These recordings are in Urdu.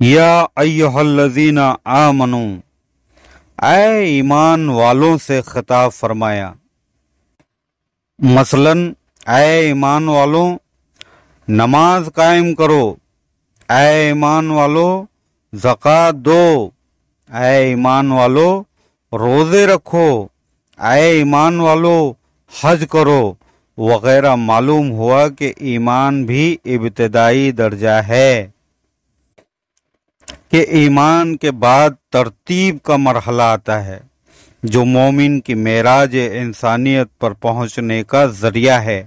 یا ایھا الذین آمنو، اے ایمان والوں سے خطاب فرمایا۔ مثلاً اے ایمان والوں نماز قائم کرو، اے ایمان والو زکوٰۃ دو، اے ایمان والو روزے رکھو، اے ایمان والو حج کرو وغیرہ۔ معلوم ہوا کہ ایمان بھی ابتدائی درجہ ہے، کہ ایمان کے بعد ترتیب کا مرحلہ آتا ہے جو مومن کی معراج انسانیت پر پہنچنے کا ذریعہ ہے۔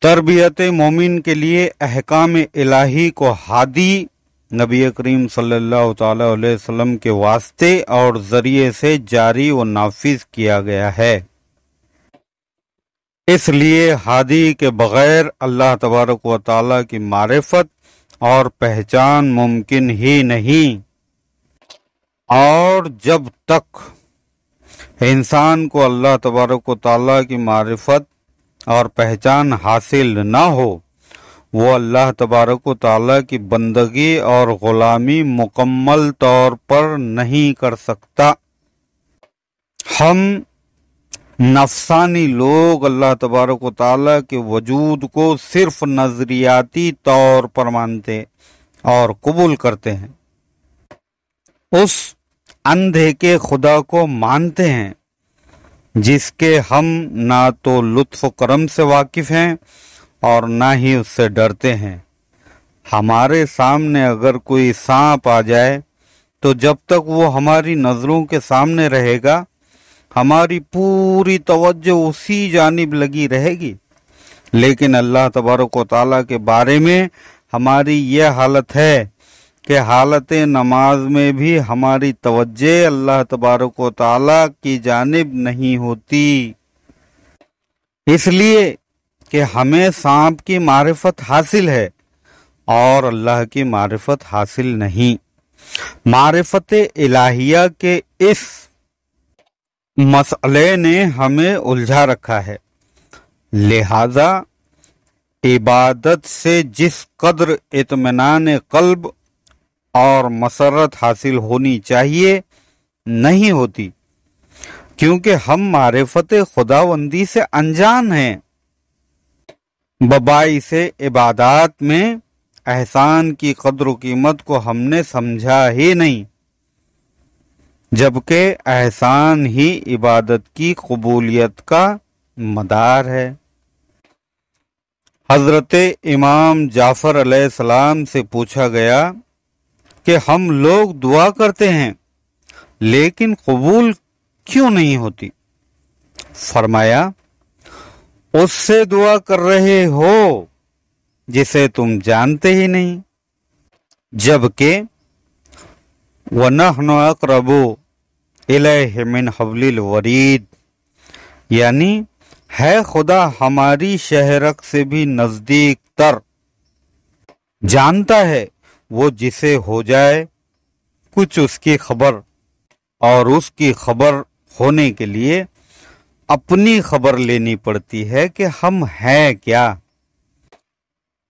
تربیت مومن کے لیے احکام الہی کو ہادی نبی کریم صلی اللہ تعالی علیہ وسلم کے واسطے اور ذریعے سے جاری و نافذ کیا گیا ہے۔ اس لیے ہادی کے بغیر اللہ تبارک و تعالی کی معرفت اور پہچان ممکن ہی نہیں، اور جب تک انسان کو اللہ تبارک و تعالی کی معرفت اور پہچان حاصل نہ ہو، وہ اللہ تبارک و تعالی کی بندگی اور غلامی مکمل طور پر نہیں کر سکتا۔ ہم نفسانی لوگ اللہ تبارک و تعالی کے وجود کو صرف نظریاتی طور پر مانتے اور قبول کرتے ہیں، اس اندھے کے خدا کو مانتے ہیں جس کے ہم نہ تو لطف و کرم سے واقف ہیں اور نہ ہی اس سے ڈرتے ہیں۔ ہمارے سامنے اگر کوئی سانپ آ جائے تو جب تک وہ ہماری نظروں کے سامنے رہے گا ہماری پوری توجہ اسی جانب لگی رہے گی، لیکن اللہ تبارک و تعالیٰ کے بارے میں ہماری یہ حالت ہے کہ حالت نماز میں بھی ہماری توجہ اللہ تبارک و تعالیٰ کی جانب نہیں ہوتی، اس لیے کہ ہمیں سانپ کی معرفت حاصل ہے اور اللہ کی معرفت حاصل نہیں۔ معرفت الہیہ کے اس مسئلے نے ہمیں الجھا رکھا ہے، لہذا عبادت سے جس قدر اطمینان قلب اور مسرت حاصل ہونی چاہیے نہیں ہوتی، کیونکہ ہم معرفت خداوندی سے انجان ہیں۔ بباعث عبادات میں احسان کی قدر و قیمت کو ہم نے سمجھا ہی نہیں، جبکہ احسان ہی عبادت کی قبولیت کا مدار ہے۔ حضرت امام جعفر علیہ السلام سے پوچھا گیا کہ ہم لوگ دعا کرتے ہیں لیکن قبول کیوں نہیں ہوتی؟ فرمایا، اس سے دعا کر رہے ہو جسے تم جانتے ہی نہیں، جبکہ وَنَحْنُ أَقْرَبُ إِلَيْهِ مِنْ حَبْلِ الْوَرِيدِ، یعنی ہے خدا ہماری شہرک سے بھی نزدیک تر، جانتا ہے وہ جسے ہو جائے کچھ اس کی خبر، اور اس کی خبر ہونے کے لیے اپنی خبر لینی پڑتی ہے کہ ہم ہیں کیا،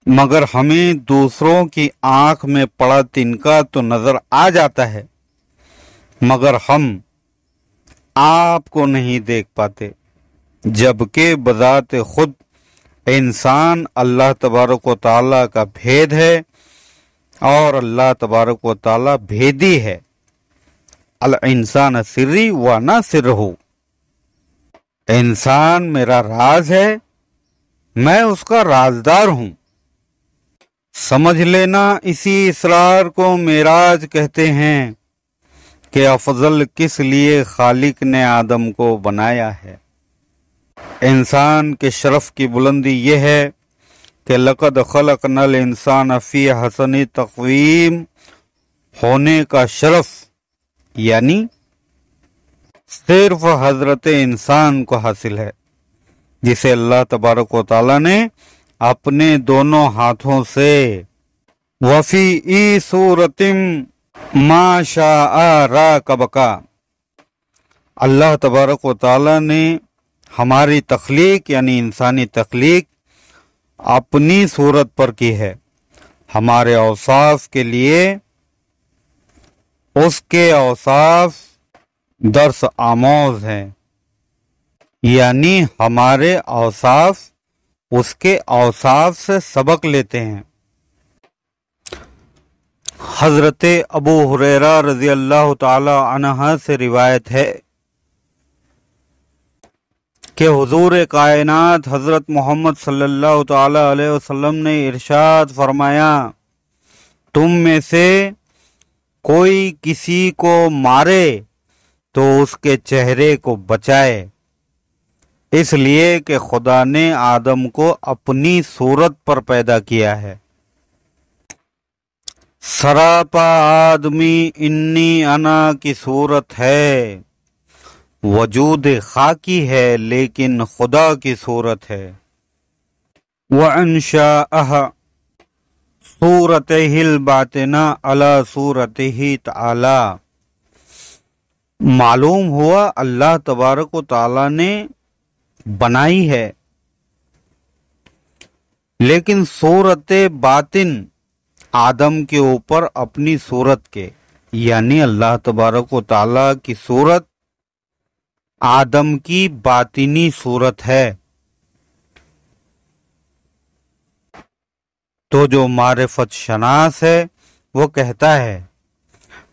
مگر ہمیں دوسروں کی آنکھ میں پڑا تنکا تو نظر آ جاتا ہے، مگر ہم آپ کو نہیں دیکھ پاتے، جبکہ بذات خود انسان اللہ تبارک و تعالیٰ کا بھید ہے اور اللہ تبارک و تعالیٰ بھیدی ہے۔ الانسان سری وانا سرہ، انسان میرا راز ہے، میں اس کا رازدار ہوں۔ سمجھ لینا اسی اسرار کو معراج کہتے ہیں کہ افضل کس لیے خالق نے آدم کو بنایا ہے۔ انسان کے شرف کی بلندی یہ ہے کہ لقد خلقنا الانسان فی احسن تقویم ہونے کا شرف یعنی صرف حضرت انسان کو حاصل ہے، جسے اللہ تبارک و تعالیٰ نے اپنے دونوں ہاتھوں سے وفی صورت ما شاء راکبک، اللہ تبارک و تعالیٰ نے ہماری تخلیق یعنی انسانی تخلیق اپنی صورت پر کی ہے، ہمارے اوصاف کے لیے اس کے اوصاف درس آموز ہیں، یعنی ہمارے اوصاف اس کے اوصاف سے سبق لیتے ہیں۔ حضرت ابو ہریرہ رضی اللہ تعالی عنہ سے روایت ہے کہ حضور کائنات حضرت محمد صلی اللہ تعالی علیہ وسلم نے ارشاد فرمایا، تم میں سے کوئی کسی کو مارے تو اس کے چہرے کو بچائے، اس لیے کہ خدا نے آدم کو اپنی صورت پر پیدا کیا ہے۔ سراپا آدمی انی انا کی صورت ہے، وجود خاکی ہے لیکن خدا کی صورت ہے۔ وَأَنشَأَهَا صُورَتِهِ الْبَاطِنَةَ عَلَى صُورَتِهِ تَعَالَى، معلوم ہوا اللہ تبارک و تعالی نے بنائی ہے، لیکن صورت باطن آدم کے اوپر اپنی صورت کے، یعنی اللہ تبارک و تعالی کی صورت آدم کی باطنی صورت ہے۔ تو جو معرفت شناس ہے وہ کہتا ہے،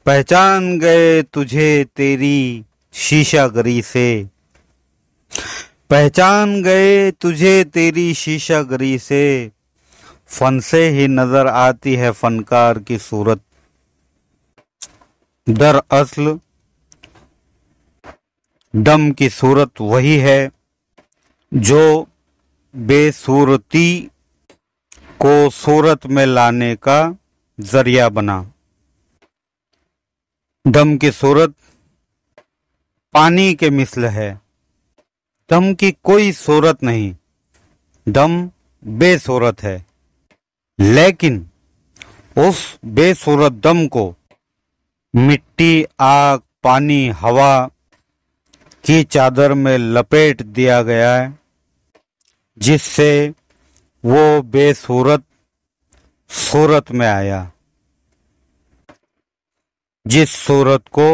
پہچان گئے تجھے تیری شیشہ گری سے، پہچان گئے تجھے تیری شیشہ گری سے، فن سے ہی نظر آتی ہے فنکار کی صورت۔ دراصل دم کی صورت وہی ہے جو بے صورتی کو صورت میں لانے کا ذریعہ بنا۔ دم کی صورت پانی کے مثل ہے، دم کی کوئی صورت نہیں، دم بے صورت ہے، لیکن اس بے صورت دم کو مٹی، آگ، پانی، ہوا کی چادر میں لپیٹ دیا گیا ہے، جس سے وہ بے صورت میں آیا، جس صورت کو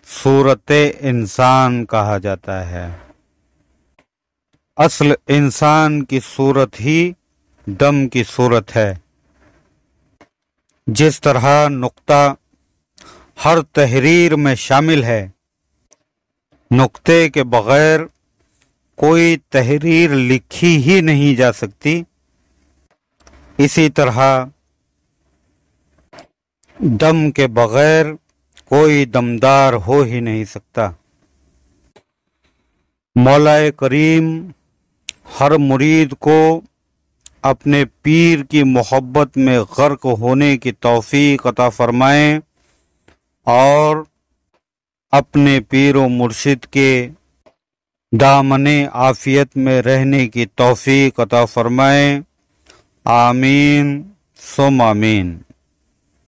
صورت انسان کہا جاتا ہے۔ اصل انسان کی صورت ہی دم کی صورت ہے۔ جس طرح نقطہ ہر تحریر میں شامل ہے، نقطے کے بغیر کوئی تحریر لکھی ہی نہیں جا سکتی، اسی طرح دم کے بغیر کوئی دمدار ہو ہی نہیں سکتا۔ مولا کریم ہر مرید کو اپنے پیر کی محبت میں غرق ہونے کی توفیق عطا فرمائیں اور اپنے پیر و مرشد کے دامن عافیت میں رہنے کی توفیق عطا فرمائیں، آمین ثم آمین۔